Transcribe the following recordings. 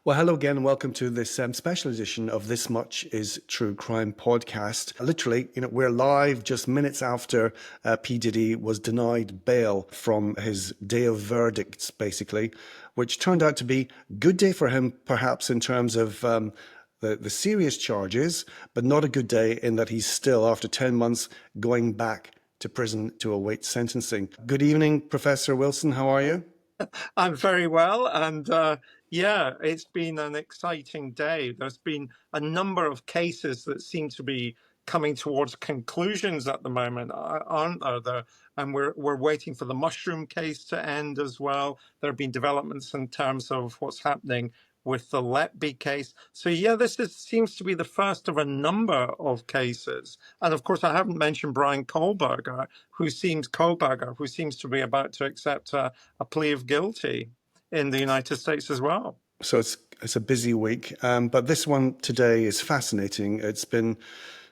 Well, hello again, and welcome to this special edition of This Much Is True Crime podcast. Literally, we're live just minutes after P. Diddy was denied bail from his day of verdicts, basically, which turned out to be a good day for him, perhaps in terms of the serious charges, but not a good day in that he's still, after 10 months, going back to prison to await sentencing. Good evening, Professor Wilson. How are you? I'm very well, and yeah, it's been an exciting day. There's been a number of cases that seem to be coming towards conclusions at the moment, aren't there? And we're waiting for the mushroom case to end as well. There have been developments in terms of what's happening with the Letby case. So yeah, seems to be the first of a number of cases. And of course, I haven't mentioned Brian Kohlberger, who seems to be about to accept a plea of guilty in the United States as well. So it's a busy week, but this one today is fascinating. It's been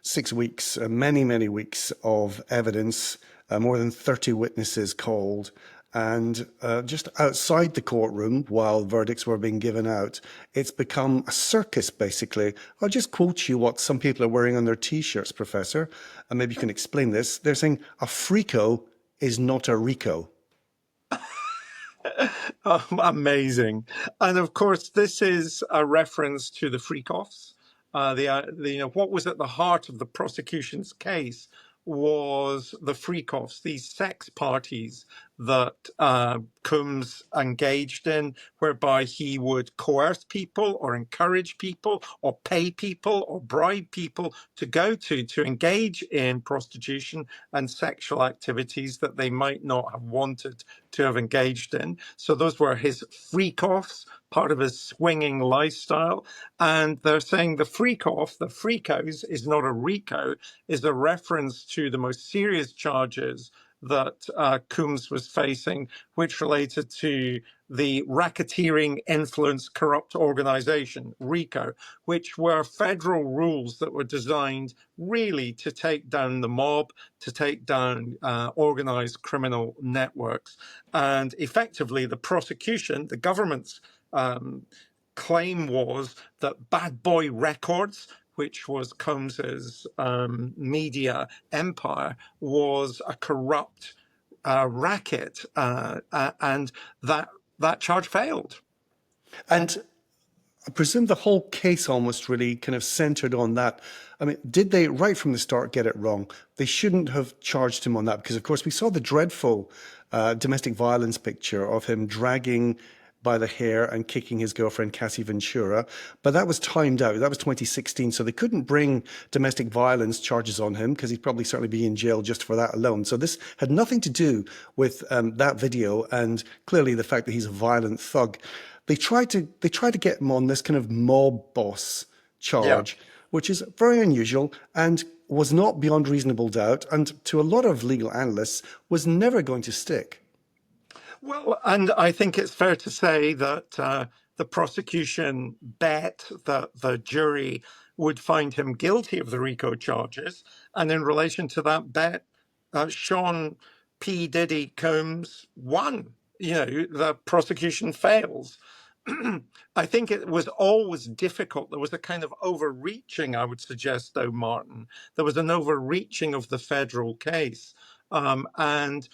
6 weeks, many weeks of evidence, more than 30 witnesses called. And just outside the courtroom, while verdicts were being given out, it's become a circus, basically. I'll just quote you what some people are wearing on their T-shirts, Professor, and maybe you can explain this. They're saying, a frico is not a RICO. Oh, amazing. And of course, this is a reference to the freak-offs. What was at the heart of the prosecution's case was the freak-offs, these sex parties that Combs engaged in, whereby he would coerce people or encourage people or pay people or bribe people to go to engage in prostitution and sexual activities that they might not have wanted to have engaged in. So those were his freak-offs, part of his swinging lifestyle. And they're saying the freak-off, the freakos, is not a RICO, is a reference to the most serious charges that Combs was facing, which related to the racketeering influence corrupt organization, RICO, which were federal rules that were designed really to take down the mob, to take down organized criminal networks. And effectively, the prosecution, the government's claim was that Bad Boy Records, which was Combs's media empire, was a corrupt racket, and that charge failed. And I presume the whole case almost really kind of centered on that. I mean, did they, right from the start, get it wrong? They shouldn't have charged him on that because, of course, we saw the dreadful domestic violence picture of him dragging by the hair and kicking his girlfriend, Cassie Ventura. But that was timed out. That was 2016. So they couldn't bring domestic violence charges on him because he'd probably certainly be in jail just for that alone. So this had nothing to do with that video and clearly the fact that he's a violent thug. They tried to get him on this kind of mob boss charge, which is very unusual and was not beyond reasonable doubt, and to a lot of legal analysts was never going to stick. Well, and I think it's fair to say that the prosecution bet that the jury would find him guilty of the RICO charges. And in relation to that bet, Sean P. Diddy Combs won. The prosecution fails. I think it was always difficult. There was a kind of overreaching, I would suggest, though, Martin. There was an overreaching of the federal case. And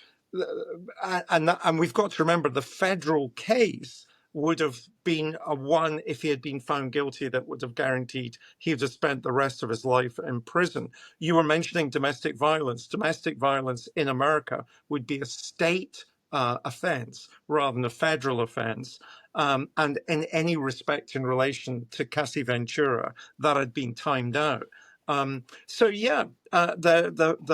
we've got to remember the federal case would have been a one if he had been found guilty that would have guaranteed he would have spent the rest of his life in prison. You were mentioning domestic violence. Domestic violence in America would be a state offense rather than a federal offense. And in any respect in relation to Cassie Ventura, that had been timed out. The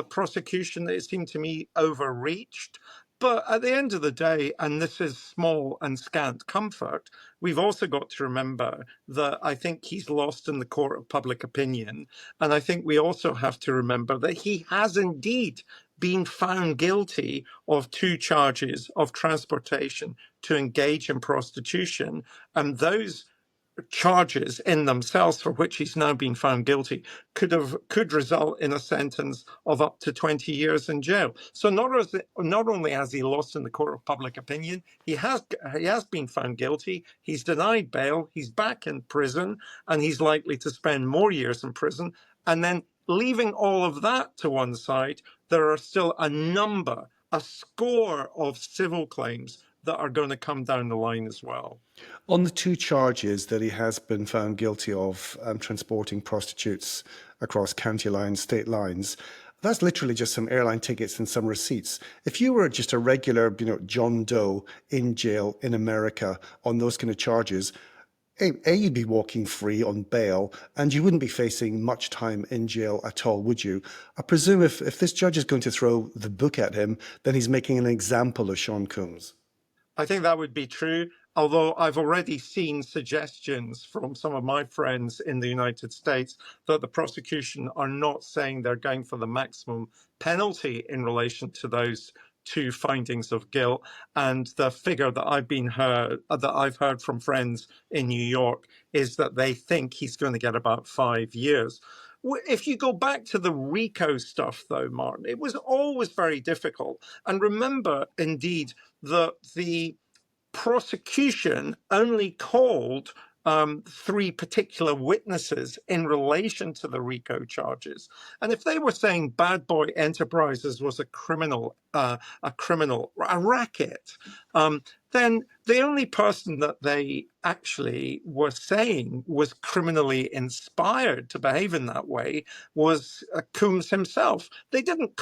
prosecution, it seemed to me, overreached. But at the end of the day, and this is small and scant comfort, we've also got to remember that I think he's lost in the court of public opinion. And I think we also have to remember that he has indeed been found guilty of 2 charges of transportation to engage in prostitution. And those charges in themselves for which he's now been found guilty could result in a sentence of up to 20 years in jail. So not only has he lost in the court of public opinion, he has been found guilty, he's denied bail, he's back in prison, and he's likely to spend more years in prison. And then, leaving all of that to one side, there are still a score of civil claims that are going to come down the line as well. On the two charges that he has been found guilty of, transporting prostitutes across county lines, state lines, that's literally just some airline tickets and some receipts. If you were just a regular, John Doe in jail in America on those kind of charges, you'd be walking free on bail, and you wouldn't be facing much time in jail at all, would you? I presume if this judge is going to throw the book at him, then he's making an example of Sean Combs. I think that would be true, although I've already seen suggestions from some of my friends in the United States that the prosecution are not saying they're going for the maximum penalty in relation to those two findings of guilt. And the figure that I've heard from friends in New York is that they think he's going to get about 5 years. If you go back to the RICO stuff, though, Martin, it was always very difficult. And remember, indeed, that the prosecution only called three particular witnesses in relation to the RICO charges. And if they were saying Bad Boy Enterprises was a racket, then the only person that they actually were saying was criminally inspired to behave in that way was Coombs himself. They didn't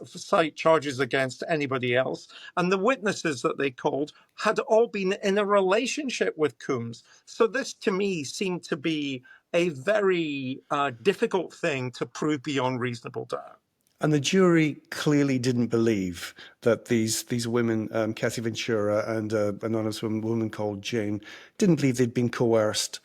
cite charges against anybody else, and the witnesses that they called had all been in a relationship with Coombs. So this, to me, seemed to be a very difficult thing to prove beyond reasonable doubt. And the jury clearly didn't believe that these women, Cassie Ventura and an anonymous woman called Jane, didn't believe they'd been coerced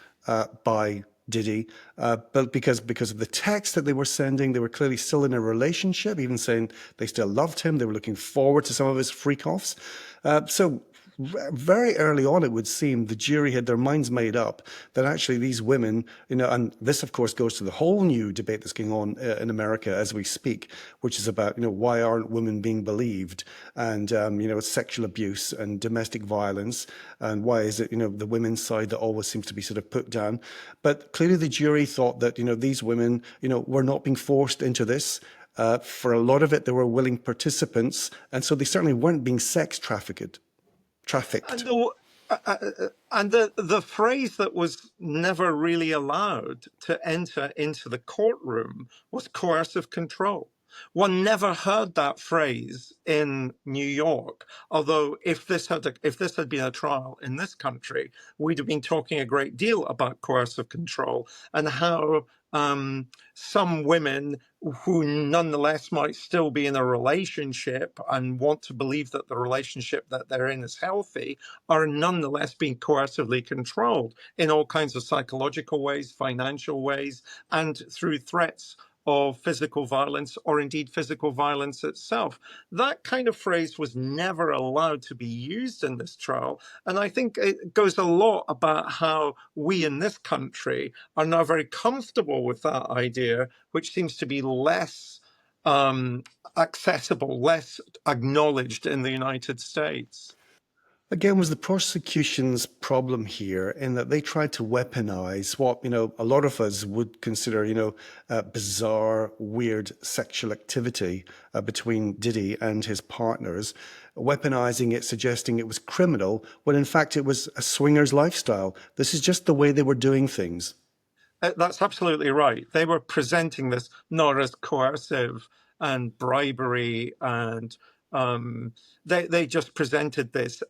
by Diddy, but because of the text that they were sending, they were clearly still in a relationship, even saying they still loved him. They were looking forward to some of his freak-offs. So very early on, it would seem the jury had their minds made up that actually these women, and this, of course, goes to the whole new debate that's going on in America as we speak, which is about, why aren't women being believed? And, sexual abuse and domestic violence. And why is it, the women's side that always seems to be sort of put down? But clearly the jury thought that, these women, were not being forced into this. For a lot of it, they were willing participants. And so they certainly weren't being sex trafficked. And the phrase that was never really allowed to enter into the courtroom was coercive control. One never heard that phrase in New York, although if this had been a trial in this country, we'd have been talking a great deal about coercive control and how some women who nonetheless might still be in a relationship and want to believe that the relationship that they're in is healthy are nonetheless being coercively controlled in all kinds of psychological ways, financial ways, and through threats of physical violence or indeed physical violence itself. That kind of phrase was never allowed to be used in this trial. And I think it goes a lot about how we in this country are now very comfortable with that idea, which seems to be less accessible, less acknowledged in the United States. Again, was the prosecution's problem here in that they tried to weaponize what, a lot of us would consider, bizarre, weird sexual activity between Diddy and his partners, weaponizing it, suggesting it was criminal, when in fact it was a swinger's lifestyle. This is just the way they were doing things. That's absolutely right. They were presenting this not as coercive and bribery and they just presented this.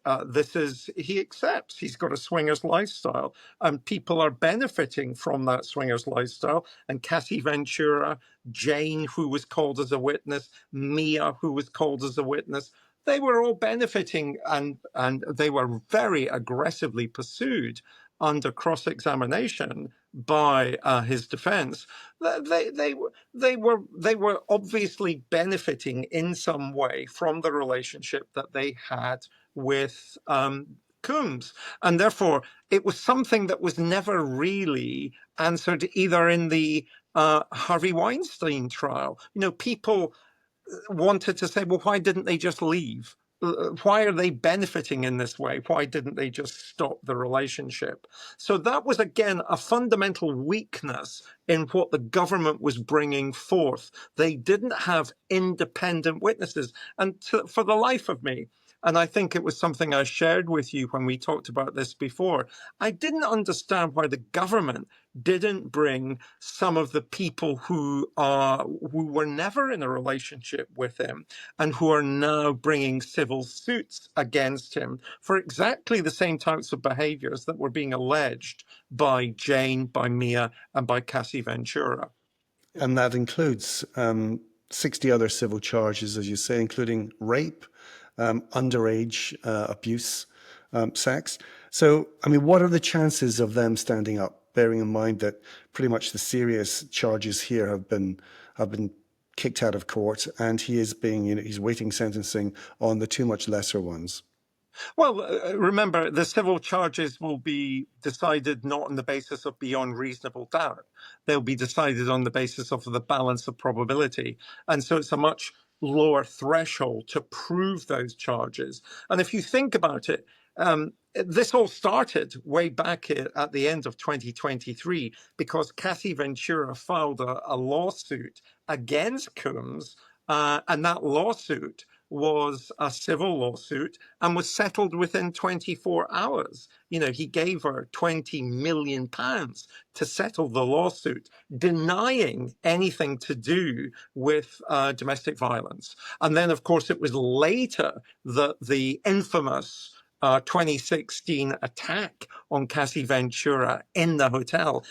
He accepts he's got a swinger's lifestyle, and people are benefiting from that swinger's lifestyle. And Cassie Ventura, Jane, who was called as a witness, Mia, who was called as a witness, they were all benefiting, and they were very aggressively pursued under cross-examination by his defense. They were obviously benefiting in some way from the relationship that they had with Coombs. And therefore, it was something that was never really answered either in the Harvey Weinstein trial. People wanted to say, well, why didn't they just leave? Why are they benefiting in this way? Why didn't they just stop the relationship? So that was, again, a fundamental weakness in what the government was bringing forth. They didn't have independent witnesses. And for the life of me, and I think it was something I shared with you when we talked about this before, I didn't understand why the government didn't bring some of the people who were never in a relationship with him and who are now bringing civil suits against him for exactly the same types of behaviors that were being alleged by Jane, by Mia, and by Cassie Ventura. And that includes 60 other civil charges, as you say, including rape, underage abuse, sex. So, I mean, what are the chances of them standing up, bearing in mind that pretty much the serious charges here have been kicked out of court, and he is he's waiting sentencing on the two much lesser ones? Well, remember, the civil charges will be decided not on the basis of beyond reasonable doubt. They'll be decided on the basis of the balance of probability. And so it's a much lower threshold to prove those charges. And if you think about it, this all started way back at the end of 2023 because Cassie Ventura filed a lawsuit against Coombs, and that lawsuit was a civil lawsuit and was settled within 24 hours. He gave her £20 million to settle the lawsuit, denying anything to do with domestic violence. And then, of course, it was later that the infamous 2016 attack on Cassie Ventura in the hotel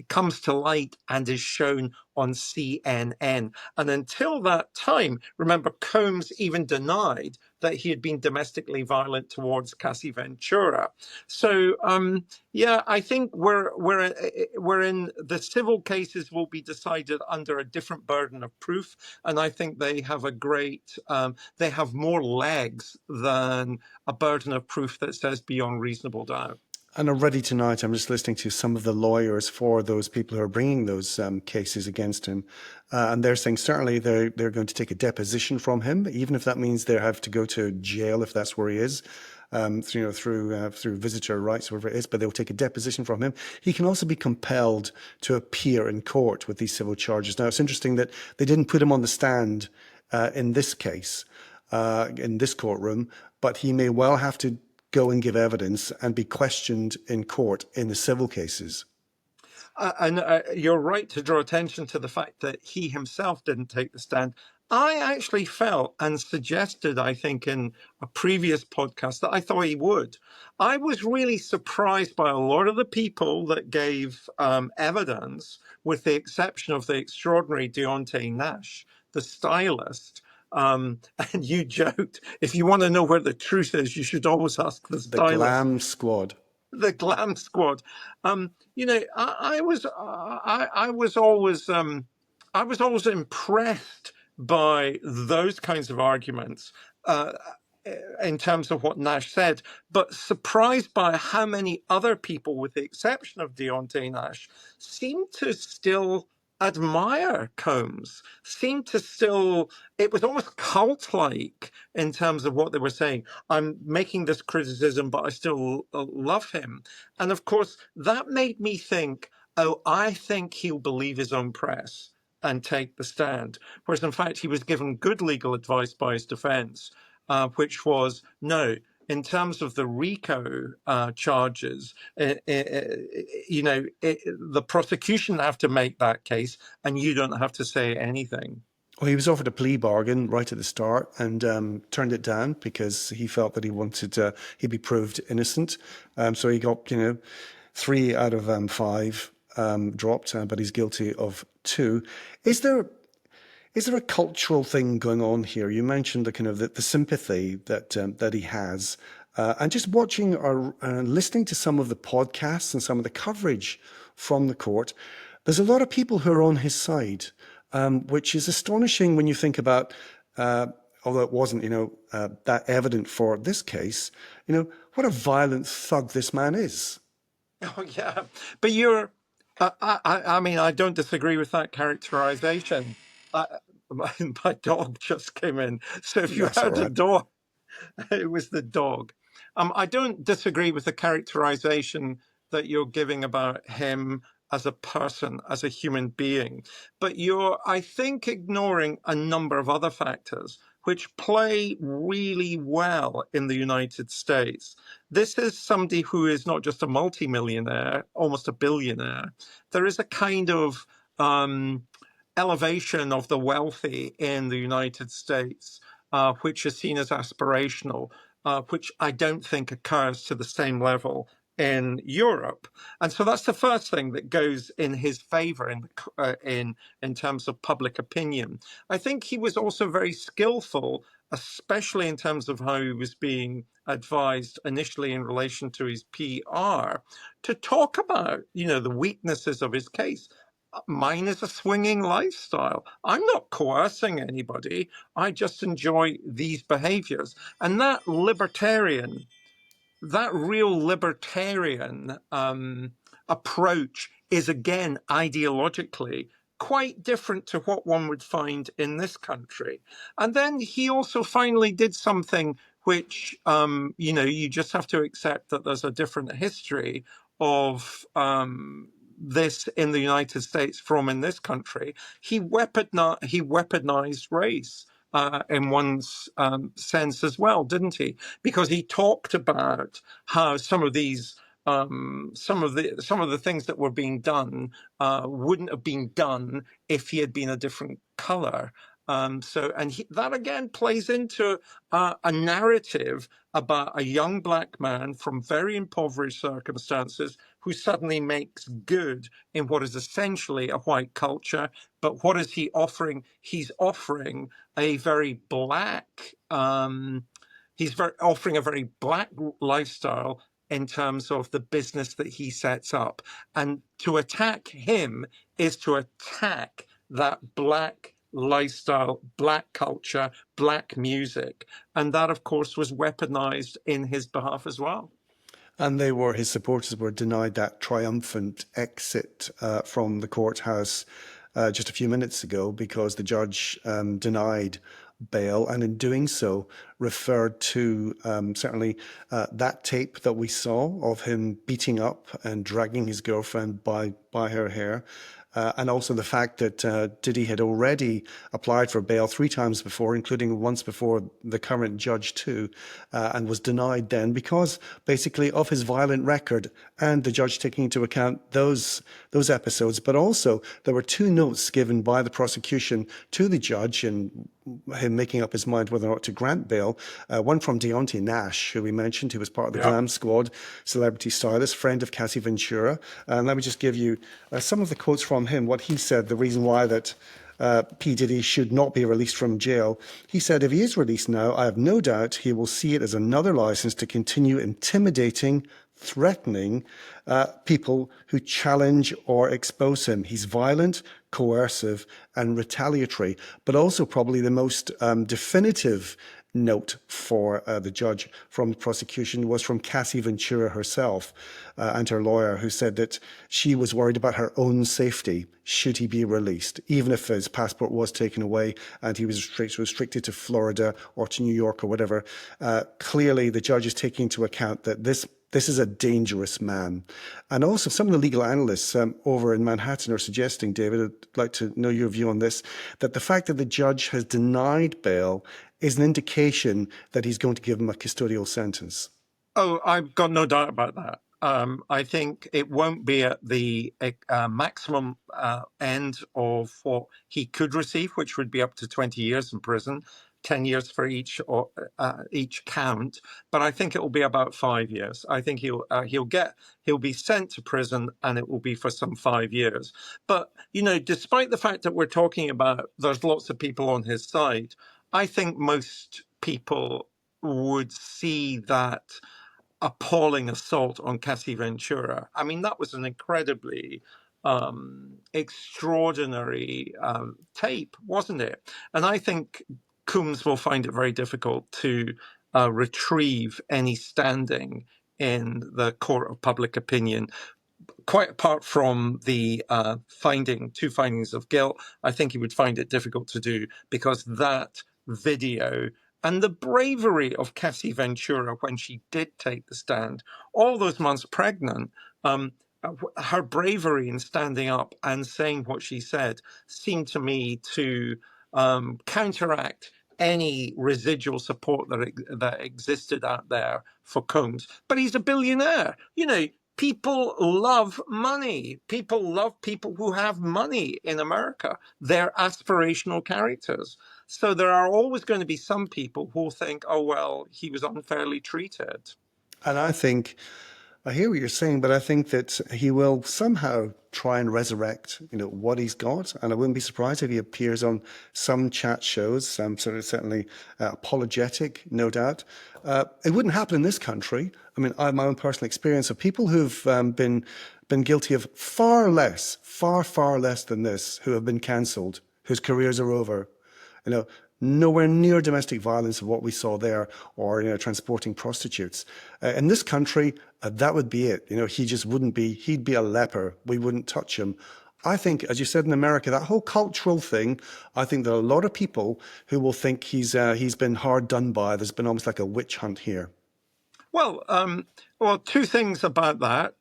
comes to light and is shown on CNN. And until that time, remember, Combs even denied that he had been domestically violent towards Cassie Ventura. So, I think we're in the civil cases will be decided under a different burden of proof, and I think they have they have more legs than a burden of proof that says beyond reasonable doubt. And already tonight, I'm just listening to some of the lawyers for those people who are bringing those cases against him. And they're saying certainly they're going to take a deposition from him, even if that means they have to go to jail if that's where he is, through visitor rights, whatever it is, but they'll take a deposition from him. He can also be compelled to appear in court with these civil charges. Now, it's interesting that they didn't put him on the stand in this case, in this courtroom, but he may well have to go and give evidence and be questioned in court in the civil cases. And you're right to draw attention to the fact that he himself didn't take the stand. I actually felt and suggested, I think, in a previous podcast that I thought he would. I was really surprised by a lot of the people that gave evidence, with the exception of the extraordinary Deontay Nash, the stylist. And you joked, if you want to know where the truth is, you should always ask the stylist. The glam squad. The glam squad. I was always impressed by those kinds of arguments in terms of what Nash said, but surprised by how many other people, with the exception of Deontay Nash, seem to still admire Combs, it was almost cult-like in terms of what they were saying. I'm making this criticism, but I still love him. And of course, that made me think, I think he'll believe his own press and take the stand. Whereas in fact, he was given good legal advice by his defense, which was, no, in terms of the RICO charges, the prosecution have to make that case, and you don't have to say anything. Well, he was offered a plea bargain right at the start and turned it down because he felt that he wanted he'd be proved innocent. So he got 3 out of 5 dropped, but he's guilty of 2. Is there a cultural thing going on here? You mentioned the kind of the sympathy that he has, and just watching or listening to some of the podcasts and some of the coverage from the court. There's a lot of people who are on his side, which is astonishing when you think about although it wasn't, that evident for this case, what a violent thug this man is. Oh yeah, but I mean, I don't disagree with that characterization. I, my dog just came in, so if you That's all heard a right. dog, it was the dog. I don't disagree with the characterization that you're giving about him as a person, as a human being, but you're, I think, ignoring a number of other factors which play really well in the United States. This is somebody who is not just a multimillionaire, almost a billionaire. There is a kind of elevation of the wealthy in the United States, which is seen as aspirational, which I don't think occurs to the same level in Europe. And so that's the first thing that goes in his favor in terms of public opinion. I think he was also very skillful, especially in terms of how he was being advised initially in relation to his PR, to talk about, the weaknesses of his case. Mine is a swinging lifestyle. I'm not coercing anybody. I just enjoy these behaviors. And that real libertarian approach is, again, ideologically quite different to what one would find in this country. And then he also finally did something which, you just have to accept that there's a different history of this in the United States from in this country. He weaponized race. In one sense as well, didn't he? Because he talked about how some of the things that were being done wouldn't have been done if he had been a different color. That again plays into a narrative about a young black man from very impoverished circumstances who suddenly makes good in what is essentially a white culture. But what is he offering? He's offering a very black. Offering a very black lifestyle in terms of the business that he sets up, and to attack him is to attack that black lifestyle, black culture, black music. And that, of course, was weaponized in his behalf as well. And his supporters were denied that triumphant exit from the courthouse just a few minutes ago because the judge denied bail, and in doing so referred to certainly that tape that we saw of him beating up and dragging his girlfriend by her hair. And also the fact that Diddy had already applied for bail 3 times before, including once before the current judge too, and was denied then because basically of his violent record, and the judge taking into account those episodes. But also there were 2 notes given by the prosecution to the judge and him making up his mind whether or not to grant bail. One from Deontay Nash, who we mentioned, who was part of the Glam Squad, celebrity stylist, friend of Cassie Ventura. And let me just give you some of the quotes from him, what he said, the reason why that P. Diddy should not be released from jail. He said, if he is released now, I have no doubt he will see it as another license to continue intimidating, threatening people who challenge or expose him. He's violent, coercive, and retaliatory, but also probably the most definitive note for the judge from the prosecution was from Cassie Ventura herself and her lawyer, who said that she was worried about her own safety should he be released, even if his passport was taken away and he was restricted to Florida or to New York or whatever. Clearly, the judge is taking into account that this is a dangerous man. And also some of the legal analysts over in Manhattan are suggesting, David, I'd like to know your view on this, that the fact that the judge has denied bail is an indication that he's going to give him a custodial sentence. Oh, I've got no doubt about that. I think it won't be at the maximum end of what he could receive, which would be up to 20 years in prison, 10 years for each count. But I think it will be about 5 years. I think he'll be sent to prison, and it will be for some 5 years. But despite the fact that we're talking about there's lots of people on his side, I think most people would see that appalling assault on Cassie Ventura. I mean, that was an incredibly extraordinary tape, wasn't it? And I think Coombs will find it very difficult to retrieve any standing in the court of public opinion. Quite apart from the two findings of guilt, I think he would find it difficult to do, because that video and the bravery of Cassie Ventura when she did take the stand, all those months pregnant, her bravery in standing up and saying what she said seemed to me to counteract any residual support that existed out there for Combs. But he's a billionaire. You know, people love money. People love people who have money in America. They're aspirational characters. So there are always going to be some people who will think, oh, well, he was unfairly treated. And I hear what you're saying, but I think that he will somehow try and resurrect, what he's got. And I wouldn't be surprised if he appears on some chat shows, certainly apologetic, no doubt. It wouldn't happen in this country. I mean, I have my own personal experience of people who've been guilty of far less than this, who have been cancelled, whose careers are over. Nowhere near domestic violence of what we saw there, or transporting prostitutes. In this country, that would be it. He just wouldn't be. He'd be a leper. We wouldn't touch him. I think, as you said, in America, that whole cultural thing. I think there are a lot of people who will think he's been hard done by. There's been almost like a witch hunt here. Well, two things about that.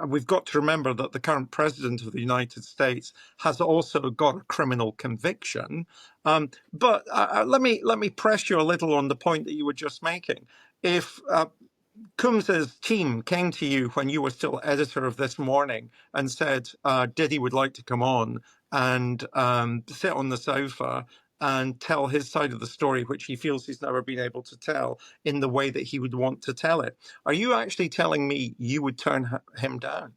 We've got to remember that the current president of the United States has also got a criminal conviction. But let me press you a little on the point that you were just making. If Coombs's team came to you when you were still editor of This Morning and said Diddy would like to come on and sit on the sofa and tell his side of the story, which he feels he's never been able to tell in the way that he would want to tell it, are you actually telling me you would turn him down?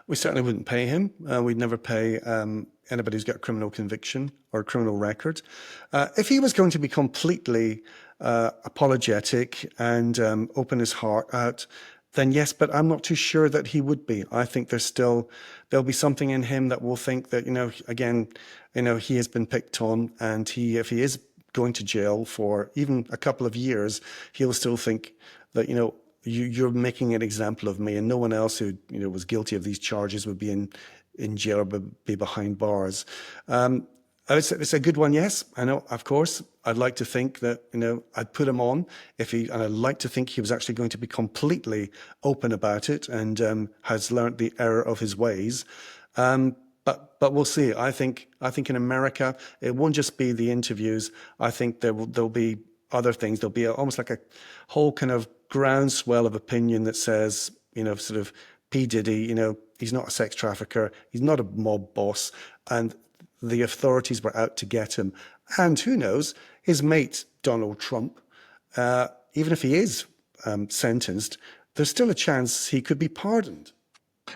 We certainly wouldn't pay him. We'd never pay anybody who's got a criminal conviction or a criminal record. If he was going to be completely apologetic and open his heart out, then yes, but I'm not too sure that he would be. I think there'll be something in him that will think that, he has been picked on, and if he is going to jail for even a couple of years, he'll still think that, you're making an example of me, and no one else who, was guilty of these charges would be in jail or be behind bars. It's a good one, yes. I know, of course. I'd like to think that, I'd put him on and I'd like to think he was actually going to be completely open about it and has learnt the error of his ways. But we'll see. I think in America, it won't just be the interviews. I think there'll be other things. There'll be almost like a whole kind of groundswell of opinion that says, sort of P. Diddy, he's not a sex trafficker. He's not a mob boss. And the authorities were out to get him. And who knows, his mate, Donald Trump, even if he is sentenced, there's still a chance he could be pardoned.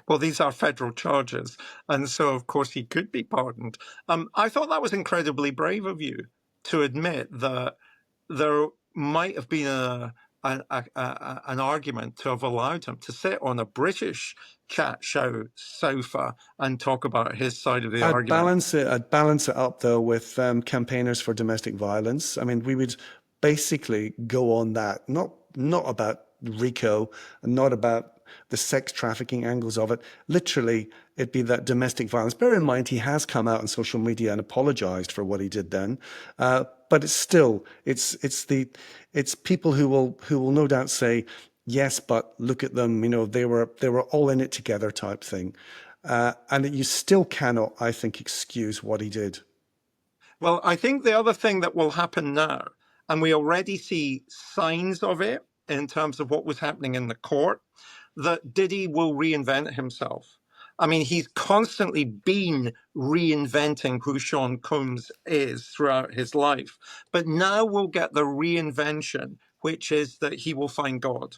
Well, these are federal charges, and so, of course, he could be pardoned. I thought that was incredibly brave of you to admit that there might have been an argument to have allowed him to sit on a British chat show sofa and talk about his side of the argument. I'd balance it up, though, with campaigners for domestic violence. I mean, we would basically go on that, not about RICO, and not about the sex trafficking angles of it. Literally, it'd be that domestic violence. Bear in mind, he has come out on social media and apologized for what he did then. But it's still, it's people who will no doubt say, yes, but look at them, they were all in it together type thing. And you still cannot, I think, excuse what he did. Well, I think the other thing that will happen now, and we already see signs of it in terms of what was happening in the court, that Diddy will reinvent himself. I mean, he's constantly been reinventing who Sean Combs is throughout his life. But now we'll get the reinvention, which is that he will find God,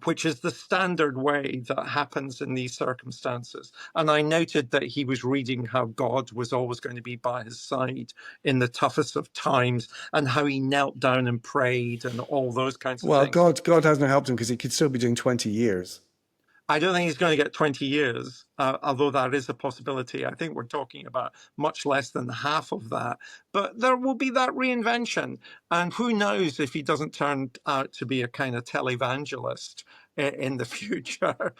which is the standard way that happens in these circumstances. And I noted that he was reading how God was always going to be by his side in the toughest of times, and how he knelt down and prayed and all those kinds of things. Well, God hasn't helped him, because he could still be doing 20 years. I don't think he's going to get 20 years, although that is a possibility. I think we're talking about much less than half of that. But there will be that reinvention. And who knows if he doesn't turn out to be a kind of televangelist in the future,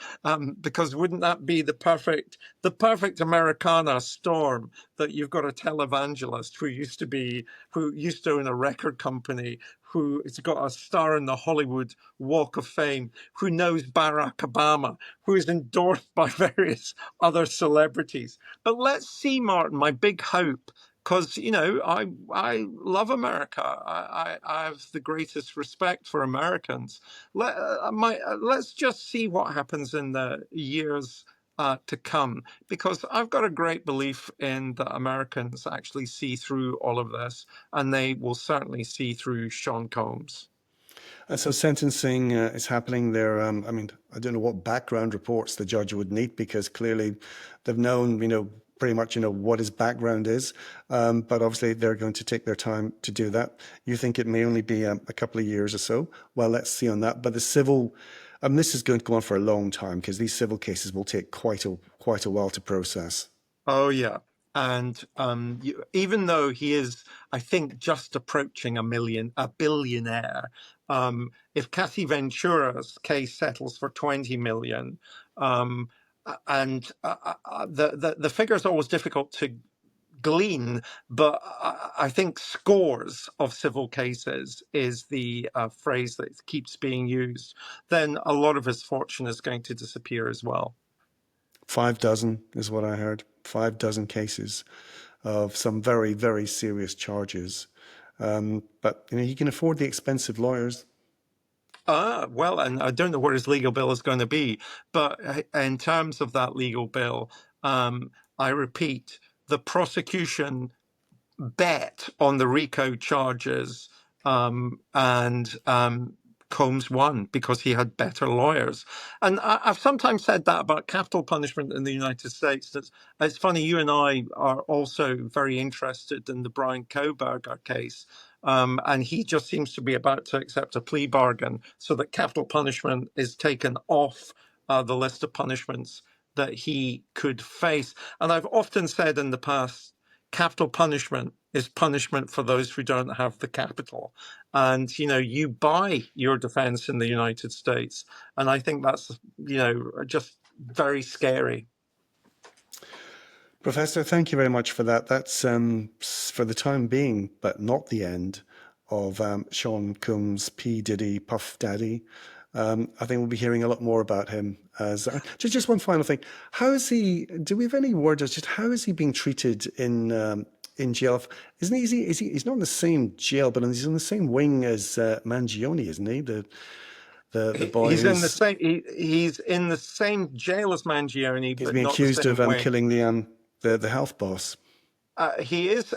because wouldn't that be the perfect Americana storm, that you've got a televangelist who used to own a record company, who has got a star in the Hollywood Walk of Fame, who knows Barack Obama, who is endorsed by various other celebrities. But let's see, Martin, my big hope, because I love America. I have the greatest respect for Americans. Let's just see what happens in the years to come, because I've got a great belief in that Americans actually see through all of this, and they will certainly see through Sean Combs. And so sentencing is happening there. I mean, I don't know what background reports the judge would need, because clearly they've known, pretty much, what his background is. But obviously they're going to take their time to do that. You think it may only be a couple of years or so. Well, let's see on that. But the civil, this is going to go on for a long time, because these civil cases will take quite a while to process. Oh, yeah. And even though he is, I think, just approaching a billionaire, if Cathy Ventura's case settles for 20 million, and the figure is always difficult to glean, but I think scores of civil cases is the phrase that keeps being used, then a lot of his fortune is going to disappear as well. 6 is what I heard. 6 cases of some very, very serious charges. But he can afford the expensive lawyers. Well, and I don't know what his legal bill is going to be, but in terms of that legal bill, I repeat, the prosecution bet on the RICO charges, and Combs won because he had better lawyers. And I've sometimes said that about capital punishment in the United States. It's funny, you and I are also very interested in the Brian Kohberger case. And he just seems to be about to accept a plea bargain so that capital punishment is taken off the list of punishments that he could face. And I've often said in the past, capital punishment is punishment for those who don't have the capital. And, you buy your defense in the United States. And I think that's, just very scary. Professor, thank you very much for that. That's for the time being, but not the end of Sean Combs, P. Diddy, Puff Daddy. I think we'll be hearing a lot more about him. As just one final thing, how is he? Do we have any word as just how is he being treated in jail? Isn't he? He's not in the same jail, but he's in the same wing as Mangione, isn't he? The boy. He's in the same. He's in the same jail as Mangione. He's but being not accused the of same wing. killing the health boss. He is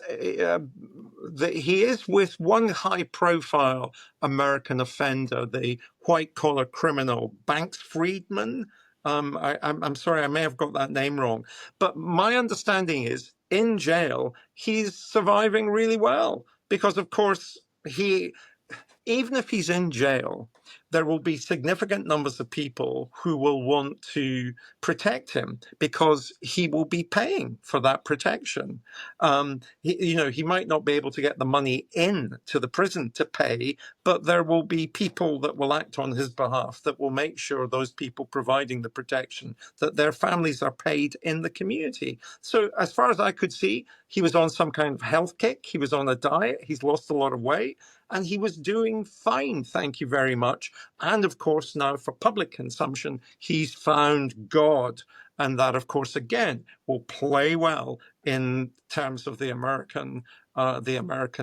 with one high-profile American offender, the white-collar criminal, Banks Friedman. I'm sorry, I may have got that name wrong. But my understanding is, in jail, he's surviving really well because, of course, even if he's in jail, there will be significant numbers of people who will want to protect him because he will be paying for that protection. He might not be able to get the money in to the prison to pay, but there will be people that will act on his behalf that will make sure those people providing the protection, that their families are paid in the community. So as far as I could see, he was on some kind of health kick. He was on a diet. He's lost a lot of weight. And he was doing fine, thank you very much. And of course, now for public consumption, he's found God. And that, of course, again, will play well in terms of the American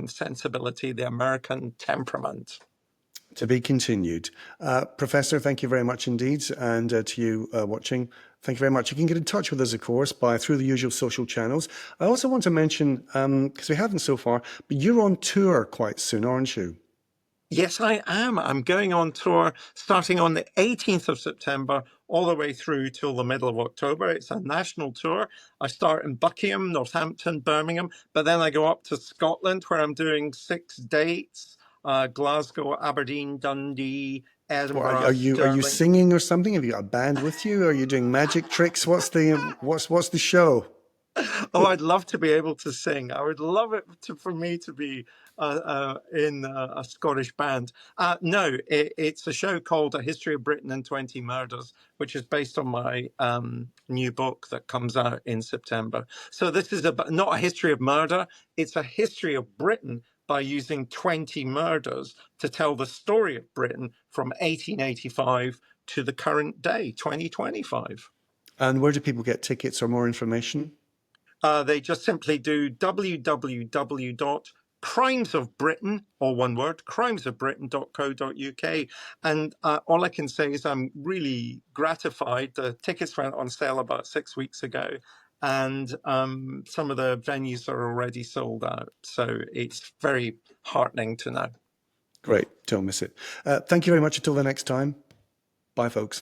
sensibility, the American temperament. To be continued. Professor, thank you very much indeed. And to you watching, thank you very much. You can get in touch with us, of course, through the usual social channels. I also want to mention, because we haven't so far, but you're on tour quite soon, aren't you? Yes, I am. I'm going on tour starting on the 18th of September all the way through till the middle of October. It's a national tour. I start in Buckingham, Northampton, Birmingham, but then I go up to Scotland where I'm doing 6 dates. Glasgow, Aberdeen, Dundee, Or Edinburgh, are you Stirling. singing or something? Have you got a band with you? Are you doing magic tricks? What's the show? Oh, I'd love to be able to sing. I would love it for me to be in a Scottish band. No, it's a show called A History of Britain and 20 Murders, which is based on my new book that comes out in September. So this is not a history of murder. It's a history of Britain by using 20 murders to tell the story of Britain from 1885 to the current day, 2025. And where do people get tickets or more information? They just simply do www.crimesofbritain, or one word, crimesofbritain.co.uk. And all I can say is I'm really gratified. The tickets went on sale about 6 weeks ago, and some of the venues are already sold out. So it's very heartening to know. Great. Don't miss it. Thank you very much. Until the next time. Bye, folks.